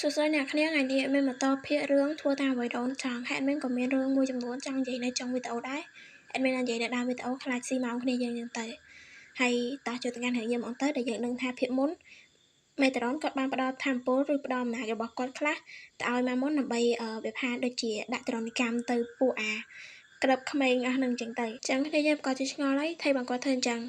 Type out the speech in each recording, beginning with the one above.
សួស្តីអ្នកគ្នាថ្ងៃនេះមានបន្តភាគរឿងធ្វើតាមអ្វីដូនចង់ហើយមានក៏មានរឿងមួយចំនួនចង់និយាយនៅចុងវីដេអូដែរមាននិយាយនៅដើមវីដេអូខ្លាចស៊ីម៉ោងគ្នាយើងទៅហើយតោះចូលទៅកាន់រឿងយើងមកទៅដែលយើងនឹងថាភាគមុនមេតារ៉ុនគាត់បានផ្ដល់ធម៌ពលឬផ្ដល់អំណាចរបស់គាត់ខ្លះទៅឲ្យម៉ាមុនដើម្បីវាផាដូចជាដាក់ទរណកម្មទៅពួកក្របក្មេងអស់នឹងអញ្ចឹងទៅអញ្ចឹងគ្នាយើងក៏ជិះឆ្ងល់ហើយថៃបងគាត់ធ្វើអញ្ចឹង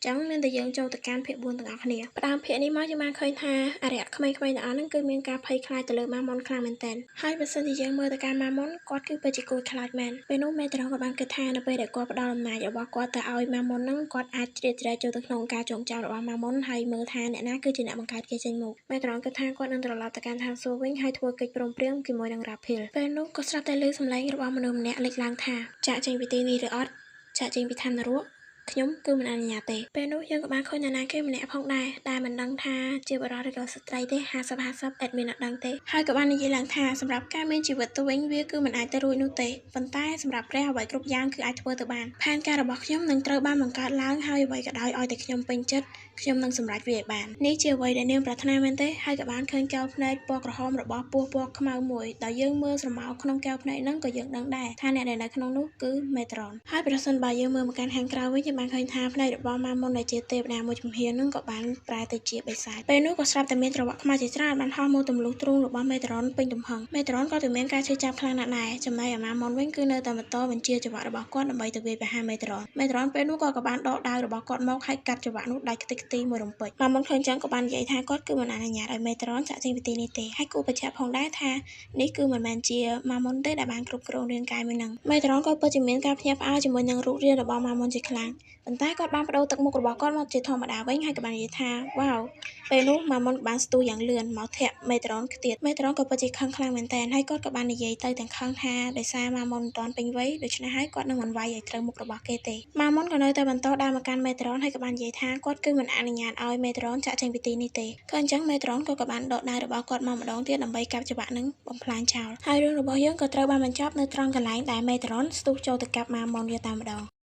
ចឹងមានតែយើងចូលទៅកាន់ភាគ4ទាំងអស់គ្នាផ្ដើមភាគនេះមកយើងបានឃើញថាអរិយក្មេងៗទាំងអស់ហ្នឹងគឺមានការភ័យខ្លាចទៅលើម៉ាមុនខ្លាំងមែនទែនហើយបើសិនជាយើងមើលទៅកាន់ម៉ាមុនគាត់គឺពិតជាគួរខ្លាចមែនពេលនោះមេតារ៉ុនគាត់បានគិតថានៅពេលដែលគាត់ផ្ដល់អំណាចរបស់គាត់ទៅឲ្យម៉ាមុនហ្នឹងគាត់អាចជ្រៀតជ្រែកចូលទៅក្នុងការចងចាំរបស់ម៉ាមុនហើយមើលថាអ្នកណាគឺជាអ្នកបង្កើតគេចេញមកមេតារ៉ុនគិតថាគាត់នឹងត្រឡប់ទៅកាន់ឋានសួគ៌វិញហើយធ្វើកិច្ចព្រមព្រៀងជាមួយនឹងរ៉ាភីលពេលនោះក៏ស្រាប់តែឮសំឡេងរបស់មនុស្សម្នាក់លេចឡើងថាចាក់ចេញពីទីនេះឬអត់ចាក់ចេញពីឋាននរកខ្ញុំគឺមិនអនុញ្ញាតទេពេលនោះយើងក៏បានឃើញនរណាគេម្នាក់ផងដែរដែលមិនដឹងថាជាបុរសឬក៏ស្ត្រីទេ50-50 admin អត់ដឹងទេហើយក៏បាននិយាយឡើងថាសម្រាប់ការមានជីវិតទៅវិញវាគឺមិនអាចទៅរួចនោះទេប៉ុន្តែសម្រាប់ព្រះអ្វីគ្រប់យ៉ាងគឺអាចធ្វើទៅបានផែនការរបស់ខ្ញុំនឹងត្រូវបានបង្កើតឡើងហើយអ្វីក៏ដោយឲ្យតែខ្ញុំពេញចិត្តខ្ញុំនឹងសម្រេចវាឲ្យបាននេះជាអ្វីដែលនាងប្រាថ្នាមែនទេហើយក៏បានឃើញកែវភ្នែកពណ៌ក្រហមរបស់ពស់ពណ៌ខ្មៅមួយដោយយើងមើលស្រមោលក្នុងកែវភ្នែកហ្នឹងក៏យើងដឹងដែរថាអ្នកដែលនៅក្នុងនោះគឺមេត្រុនហើយប្រសិនបើយើងមើលមកកាន់ខាងក្រៅវិញយើងបានឃើញថាភ្នែករបស់ម៉ាមុនដែលជាទេវតាមួយជំហានហ្នឹងក៏បានប្រែទៅជាបិសាចពេលនោះក៏ស្រាប់តែមានត្រវក់ខ្មៅជាច្រើនបានហោះមកទម្លុះទ្រូងរបស់មេត្រុនពេញទំហឹងមេត្រុនក៏មានការឈឺចាប់ខ្លាំងណាស់ដែរចំណែកឯម៉ាមុនវិញគឺនៅតែបន្តបញ្ជាចង្វាក់របស់គាត់ដើម្បីទៅវាយប្រហារមេត្រុនពេលនោះក៏បានដកដាវរបស់គាត់មកហើយកាត់ចង្វាក់នោះដាច់ខ្ទេចខ្ទីមួយរំពេចម៉ាមុនឃើញចឹងក៏បាននិយាយថាគាត់គឺមិនអនុញ្ញាតឲ្យមេត្រុនចាក់ចេញពីទីនេះទេហើយគូបញ្ជាក់ផងដែរថានេះគឺមិនមែនជាម៉ាមុនទេដែលបានគ្រប់គ្រងរាងកាយមួយនឹងមេត្រុនក៏ពិតជាមានការភ្ញាក់ផ្អើលជាមួយនឹងរូបរាងរបស់ម៉ាមុនជាខ្លាំងប៉ុន្តែគាត់បានបដូរទឹកមុខរបស់គាត់មកជាធម្មតាវិញហើយក៏បាននិយាយថាវ៉ាវពេលនោះម៉ាមុនក៏បានស្ទុះយ៉ាងលឿនមកធាក់មេត្រុនខ្ទៀតមេត្រុនក៏ពិតជាខឹងខ្លាំងមែនទែនហើយគាត់ក៏បាននិយាយទៅទាំងខឹងថាដោយសារម៉ាមុនមិនទាន់ពេញវ័យដូច្នេះហើយគាត់នឹងមិនវាយឲ្យត្រូវមុខរបស់គេទេម៉ាមុនក៏នៅតែបន្តដើរមកកាន់មេត្រុនហើយក៏បាននិយាយថាគាត់គឺមិនអនុញ្ញាតឲ្យមេត្រុនចាក់ចេញពីទីនេះទេក៏អញ្ចឹងមេត្រុនក៏បានដកដៃរបស់គាត់មកម្ដងទៀតដើម្បីកាប់ច្បាក់នឹងបំផ្លាញចោលហើយរឿងរបស់យើងក៏ត្រូវបានបញ្ចប់នៅត្រង់កន្លែងដែលមេត្រុនស្ទុះចូលទៅកាប់ម៉ាមុនយកតែម្ដង